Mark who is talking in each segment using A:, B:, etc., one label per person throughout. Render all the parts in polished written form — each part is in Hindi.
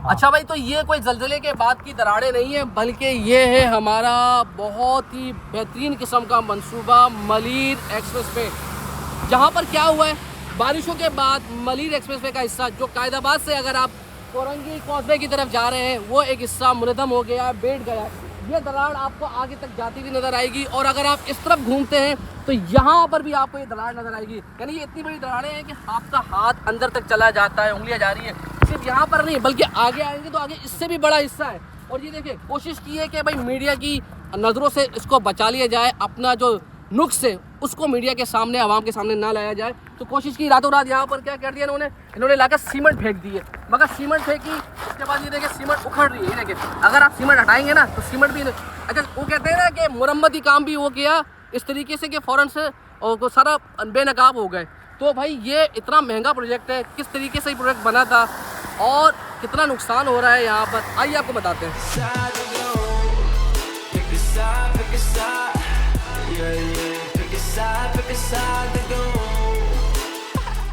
A: अच्छा भाई, तो ये कोई जल्जले के बाद की दरारें नहीं है, बल्कि ये है हमारा बहुत ही बेहतरीन किस्म का मंसूबा मलिर एक्सप्रेस वे। जहाँ पर क्या हुआ है, बारिशों के बाद मलिर एक्सप्रेस वे का हिस्सा जो कायदाबाद से अगर आप कोरंगी कॉजवे की तरफ जा रहे हैं, वो एक हिस्सा मुनहदम हो गया, बैठ गया। ये दरार आपको आगे तक जाती हुई नज़र आएगी, और अगर आप इस तरफ घूमते हैं तो यहाँ पर भी आपको ये दरार नज़र आएगी। यानी ये इतनी बड़ी दरारें हैं कि आपका हाथ अंदर तक चला जाता है, उंगलियाँ जा रही है। सिर्फ यहाँ पर नहीं, बल्कि आगे आएंगे तो आगे इससे भी बड़ा हिस्सा है। और ये देखिए, कोशिश की है कि भाई मीडिया की नज़रों से इसको बचा लिया जाए, अपना जो नुक्स है उसको मीडिया के सामने, आवाम के सामने ना लाया जाए। तो कोशिश की रातों रात यहाँ पर क्या कर दिया इन्होंने लाकर सीमेंट फेंक दी है। मगर सीमेंट फेंकी, उसके बाद ये देखिए सीमेंट उखड़ रही है। ये देखिए, अगर आप सीमेंट हटाएंगे ना तो सीमेंट भी, अच्छा वो कहते हैं ना कि मुरम्मती काम भी वो किया इस तरीके से कि फ़ौरन से और सारा बेनकाब हो गए। तो भाई ये इतना महंगा प्रोजेक्ट है, किस तरीके से ये प्रोजेक्ट बना था और कितना नुकसान हो रहा है यहाँ पर, आइए आपको बताते हैं।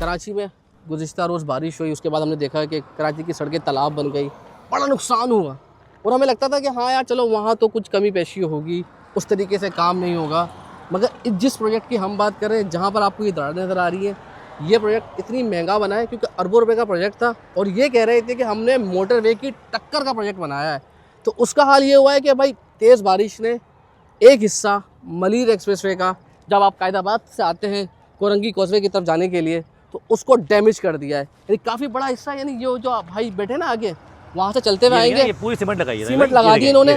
A: कराची में गुज़िश्ता रोज़ बारिश हुई, उसके बाद हमने देखा कि कराची की सड़कें तालाब बन गई, बड़ा नुकसान हुआ। और हमें लगता था कि हाँ यार चलो वहाँ तो कुछ कमी पेशी होगी, उस तरीके से काम नहीं होगा। मगर जिस प्रोजेक्ट की हम बात कर रहे हैं, जहाँ पर आपको ये दरार नज़र आ रही है, ये प्रोजेक्ट इतनी महंगा बना है क्योंकि अरबों रुपए का प्रोजेक्ट था। और ये कह रहे थे कि हमने मोटरवे की टक्कर का प्रोजेक्ट बनाया है। तो उसका हाल ये हुआ है कि भाई तेज़ बारिश ने एक हिस्सा मलिर एक्सप्रेसवे का, जब आप कायदाबाद से आते हैं कोरंगी कॉजवे की तरफ जाने के लिए, तो उसको डैमेज कर दिया है। यानी काफ़ी बड़ा हिस्सा, यानी ये जो आप भाई बैठे ना आगे, वहाँ से चलते हुए आएंगे,
B: ये पूरी सीमेंट लगाई है,
A: सीमेंट लगा दी इन्होंने,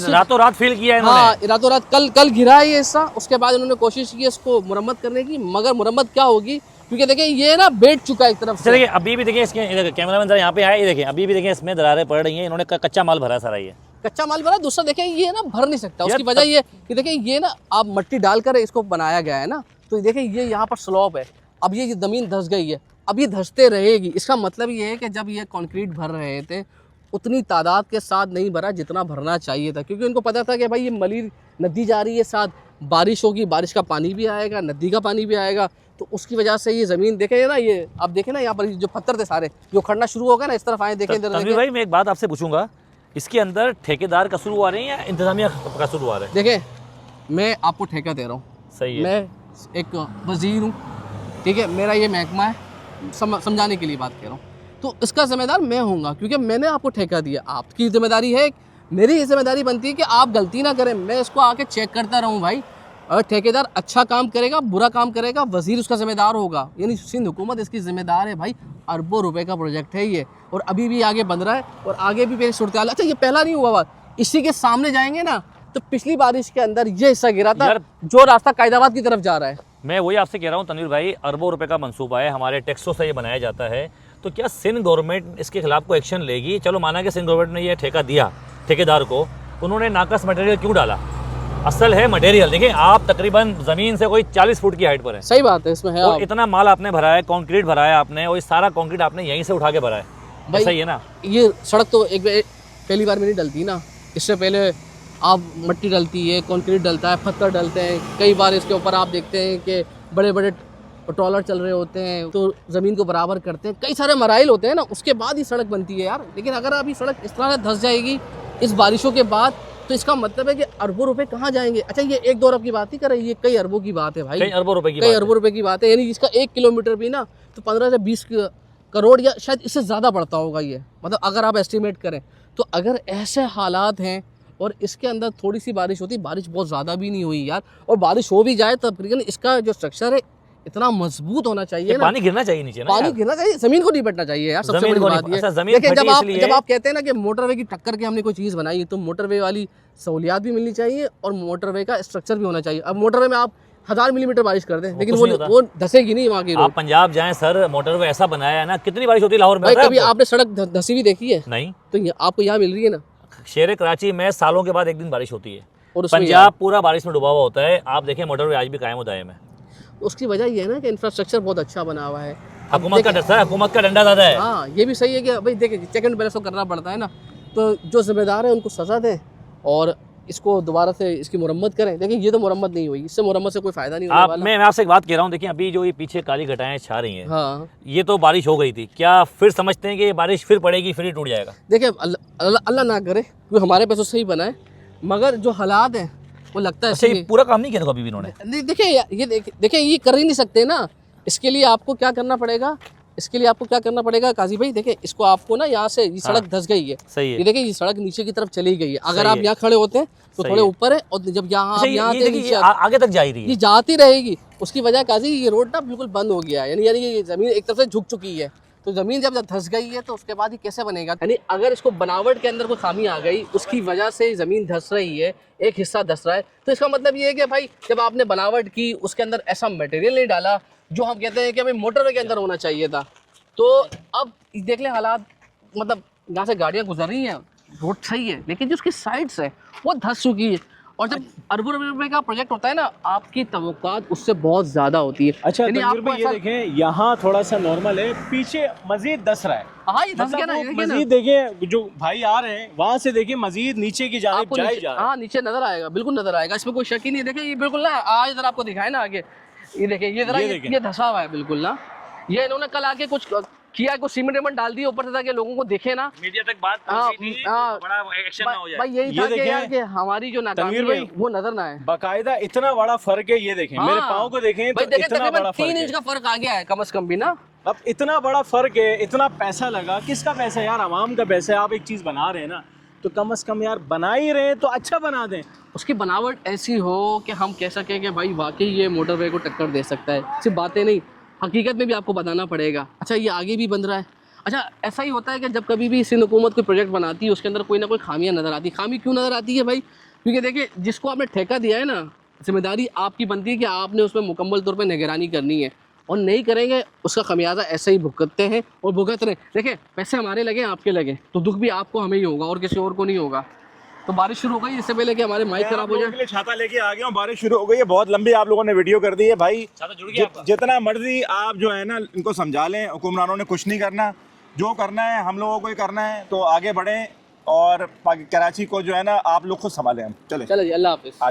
B: रातों रात फील किया है इन्होंने।
A: हाँ, रातों रात कल घिरा है ये हिस्सा। उसके बाद इन्होंने कोशिश की इसको मुरम्मत करने की, मगर मुरम्मत क्या होगी, क्योंकि देखिए ये ना बैठ चुका है एक तरफ से।
B: देखिए अभी भी देखिए इसके कैमरामैन जरा यहाँ पे आए, ये देखिए अभी भी देखिए इसमें दरारें पड़ रही हैं। इन्होंने कच्चा माल भरा है सारा, ये
A: कच्चा माल भरा। दूसरा देखें, ये ना भर नहीं सकता। उसकी वजह ये कि देखिए ये ना आप मट्टी डालकर इसको बनाया गया है ना, तो देखिए ये यहाँ पर स्लॉप है। अब ये ज़मीन धंस गई है, अब ये धंसते रहेगी। इसका मतलब ये है कि जब ये कंक्रीट भर रहे थे उतनी तादाद के साथ नहीं भरा जितना भरना चाहिए था, क्योंकि उनको पता था कि भाई ये मलिर नदी जा रही है, साथ बारिश होगी, बारिश का पानी भी आएगा, नदी का पानी भी आएगा। तो उसकी वजह से ये ज़मीन देखें ना, ये आप देखें ना यहाँ पर जो पत्थर थे सारे जो खड़ना शुरू हो गए ना, इस तरफ आए देखें इधर।
B: तनवीर भाई मैं एक बात आपसे पूछूंगा, इसके अंदर ठेकेदार कसूर आ रहे हैं या इंतजामिया कसूर आ रहे हैं?
A: देखें, मैं आपको ठेका दे रहा हूँ,
B: सही है,
A: मैं एक वज़ीर हूँ, ठीक है, मेरा ये महकमा है, समझाने के लिए बात कह रहा हूँ। तो इसका ज़िम्मेदार मैं हूँगा क्योंकि मैंने आपको ठेका दिया। आपकी ज़िम्मेदारी है, मेरी ये ज़िम्मेदारी बनती है कि आप गलती ना करें, मैं इसको आके चेक करता रहूँ भाई। अगर ठेकेदार अच्छा काम करेगा, बुरा काम करेगा, वज़ीर उसका ज़िम्मेदार होगा। यानी सिंध हुकूमत इसकी ज़िम्मेदार है भाई। अरबों रुपए का प्रोजेक्ट है ये, और अभी भी आगे बन रहा है और आगे भी मेरी सूरत हाल। अच्छा ये पहला नहीं हुआ बात, इसी के सामने जाएंगे ना तो पिछली बारिश के अंदर ये हिस्सा गिरा था जो रास्ता कायदाबाद की तरफ जा रहा है।
B: मैं वही आपसे कह रहा हूँ तनवीर भाई, अरबों रुपए का मंसूबा है, हमारे टैक्सों से ये बनाया जाता है। तो क्या सिंध गवर्नमेंट इसके खिलाफ कोई एक्शन लेगी? चलो माना कि सिंध गवर्नमेंट ने ये ठेका दिया ठेकेदार को, उन्होंने नाकस मटेरियल क्यों डाला? असल है मटेरियल, देखिए आप तकरीबन ज़मीन से कोई 40 फुट की हाइट पर है।
A: सही बात है, इसमें है।
B: और इतना माल आपने भरा है, कंक्रीट भरा है आपने, और ये सारा कंक्रीट आपने यहीं से उठा के भरा है, ऐसा ही है ना? ये
A: सड़क तो एक पहली बार में नहीं डलती ना, इससे पहले आप मट्टी डलती है, कंक्रीट डलता है, पत्थर डलते हैं। कई बार इसके ऊपर आप देखते हैं कि बड़े बड़े ट्रॉलर चल रहे होते हैं तो ज़मीन को बराबर करते हैं, कई सारे मराइल होते हैं ना, उसके बाद ही सड़क बनती है यार। लेकिन अगर अभी सड़क इस तरह से धंस जाएगी इस बारिशों के बाद, तो इसका मतलब है कि अरबों रुपए कहाँ जाएंगे। अच्छा ये 1-2 अरब की बात ही कर रहे हैं, ये कई अरबों की बात है भाई,
B: कई अरबों रुपए की बात है।
A: यानी इसका 1 किलोमीटर भी ना तो 15 से 20 करोड़ या शायद इससे ज़्यादा पड़ता होगा ये, मतलब अगर आप एस्टिमेट करें तो। अगर ऐसे हालात हैं और इसके अंदर थोड़ी सी बारिश होती, बारिश बहुत ज़्यादा भी नहीं हुई यार, और बारिश हो भी जाए तकरीबन इसका जो स्ट्रक्चर है इतना मजबूत होना चाहिए ना,
B: पानी गिरना चाहिए नीचे ना,
A: पानी गिरना चाहिए, जमीन को नहीं बैठना चाहिए यार। सबसे बड़ी बात ये देखिए, जब आप कहते हैं ना कि मोटरवे की टक्कर के हमने कोई चीज़ बनाई, तो मोटरवे वाली सहूलियात भी मिलनी चाहिए और मोटरवे का स्ट्रक्चर भी होना चाहिए। अब मोटरवे में आप 1000 मिलीमीटर बारिश कर दें, लेकिन वो धसेगी नहीं वहाँ की।
B: आप पंजाब जाएं सर, मोटरवे ऐसा बनाया है ना, कितनी बारिश होती है लाहौर में।
A: कभी आपने सड़क धसी हुई देखी है?
B: नहीं।
A: तो आपको यहाँ मिल रही है ना,
B: शेर कराची में सालों के बाद एक दिन बारिश होती है, और पंजाब पूरा बारिश में डूबा हुआ होता है। आप देखें मोटरवे आज भी कायम होता है।
A: उसकी वजह ये है ना कि इंफ्रास्ट्रक्चर बहुत अच्छा बना हुआ है।
B: हुकूमत का डंडा ज़्यादा है।
A: हाँ ये भी सही है कि भाई देखिए चेक एंड बैलेंस तो करना पड़ता है ना, तो जो जिम्मेदार है उनको सज़ा दें और इसको दोबारा से इसकी मुरम्मत करें। देखिए ये तो मुरम्मत नहीं हुई, इससे मुरम्मत से कोई फायदा नहीं होने
B: आप
A: वाला।
B: मैं आपसे एक बात कह रहा हूँ, देखिए अभी जो ये पीछे काली घटाएं छा रही हैं,
A: हाँ
B: ये तो बारिश हो गई थी, क्या फिर समझते हैं कि ये बारिश फिर पड़ेगी फिर ही टूट जाएगा?
A: देखिए अल्लाह ना करे, क्योंकि हमारे पैसों से ही बना है, मगर जो हालात हैं वो लगता है
B: अच्छा, ये
A: इसलिए-
B: पूरा काम नहीं किया था कभी भी इन्होंने?
A: देखिए ये कर ही नहीं सकते ना। इसके लिए आपको क्या करना पड़ेगा, इसके लिए आपको क्या करना पड़ेगा काजी भाई, देखिए इसको आपको ना यहाँ से ये सड़क धंस गई है,
B: सही है।
A: ये देखिए ये सड़क नीचे की तरफ चली गई है। अगर
B: सही
A: आप
B: है।
A: यहाँ खड़े होते हैं तो
B: सही
A: थोड़े
B: है।
A: ऊपर है, और जब यहाँ
B: अच्छा,
A: आप यहाँ
B: ये
A: से
B: देखिए
A: नीचे
B: ये आगे तक जा ही रही
A: ये
B: है।
A: जाती रहेगी। उसकी वजह काजी ये रोड ना बिल्कुल बंद हो गया है, यानी ये ज़मीन एक तरफ से झुक चुकी है। तो ज़मीन जब धंस गई है तो उसके बाद ये कैसे बनेगा? यानी अगर इसको बनावट के अंदर कोई खामी आ गई, उसकी वजह से ज़मीन धंस रही है, एक हिस्सा धंस रहा है, तो इसका मतलब ये है कि भाई जब आपने बनावट की उसके अंदर ऐसा मटेरियल नहीं डाला जो हम कहते हैं कि भाई मोटरवे के अंदर होना चाहिए था। तो अब देख लें हालात, मतलब यहाँ से गाड़ियाँ गुजर रही हैं, रोड सही है, लेकिन जो उसकी साइड्स है वो धंस चुकी है। और जब अरबों रुपए का प्रोजेक्ट होता है ना, आपकी तवक्कात उससे बहुत ज़्यादा होती है।
C: अच्छा
A: यानी
C: तनवीर
A: आपको
C: भाई, ये
A: ऐसा-
C: देखें यहाँ थोड़ा सा नॉर्मल है, पीछे मजीद धस रहा है।
A: हाँ ये धंस गया ना,
C: मतलब
A: ये
C: वो
A: देखिए ना।
C: मजीद देखें, जो भाई आ रहे हैं वहाँ से देखिए मजीद नीचे की जानिब
A: आपको
C: जाए
A: नीचे,
C: जा रहा है।
A: हाँ नीचे नजर आएगा, बिल्कुल नजर आएगा, इसमें कोई शक ही नहीं है। देखिए ये बिल्कुल ना, आज जरा आपको दिखाए ना आगे, ये देखिए ये जरा
C: ये
A: ये,
C: देखें।
A: ये धंसा हुआ है बिल्कुल ना। ये इन्होंने कल आके कुछ किया, कुछ सीमेंट वेमेंट डाल दिया ऊपर से ताकि लोगों को देखे ना।
B: मीडिया तक बात
A: हाँ,
B: पहुंची थी,
A: हाँ।
B: बड़ा एक्शन ना हो जाए।
A: भाई यही
C: ये
A: था कि
C: देखें,
A: यार कि हमारी जो नाकामी
C: तनवीर
A: है
C: भाई,
A: वो नजर ना आए।
C: बाकायदा इतना बड़ा फर्क है, ये देखें मेरे
A: हाँ।
C: पाँव को देखें
A: भाई
C: तो
A: देखें
C: इतना
A: तकरीबन
C: बड़ा
A: 3
C: फर्क
A: इंच
C: है।
A: का फर्क आ गया है कम से कम भी ना।
C: अब इतना बड़ा फर्क है, इतना पैसा लगा, किसका पैसा यार? आवाम का पैसा है। आप एक चीज़ बना रहे हैं ना, तो कम से कम यार बना ही रहे हैं तो अच्छा बना दें।
A: उसकी बनावट ऐसी हो कि हम कह सकें कि भाई वाकई ये मोटरवे को टक्कर दे सकता है। सिर्फ बातें नहीं, हकीकत में भी आपको बताना पड़ेगा। अच्छा ये आगे भी बन रहा है। अच्छा ऐसा ही होता है कि जब कभी भी सिंध हुकूमत कोई प्रोजेक्ट बनाती है, उसके अंदर कोई ना कोई खामियां नज़र आती है। खामी क्यों नज़र आती है भाई? क्योंकि देखिए जिसको आपने ठेका दिया है ना, जिम्मेदारी आपकी बनती है कि आपने उसमें मुकम्मल तौर पर निगरानी करनी है, और नहीं करेंगे उसका खमियाजा ऐसे ही भुगतते हैं और भुगत रहे। देखिए पैसे हमारे लगे, आपके लगे, तो दुख भी आपको हमें ही होगा और किसी और को नहीं होगा। तो बारिश शुरू हो गई, इससे पहले कि हमारे माइक खराब हो जाए।
C: के लिए छाता लेके आ गया हूँ, बारिश शुरू हो गई है, बहुत लंबी आप लोगों ने वीडियो कर दी है भाई।
B: छाता जुड़ गया आपका?
C: जितना मर्जी आप जो है ना इनको समझा लें, हुक्मरानों ने कुछ नहीं करना, जो करना है हम लोगों को ही करना है। तो आगे बढ़ें और कराची को जो है ना आप लोग खुद संभालें। हम चले
A: चलो जी, अल्लाह हाफिज़।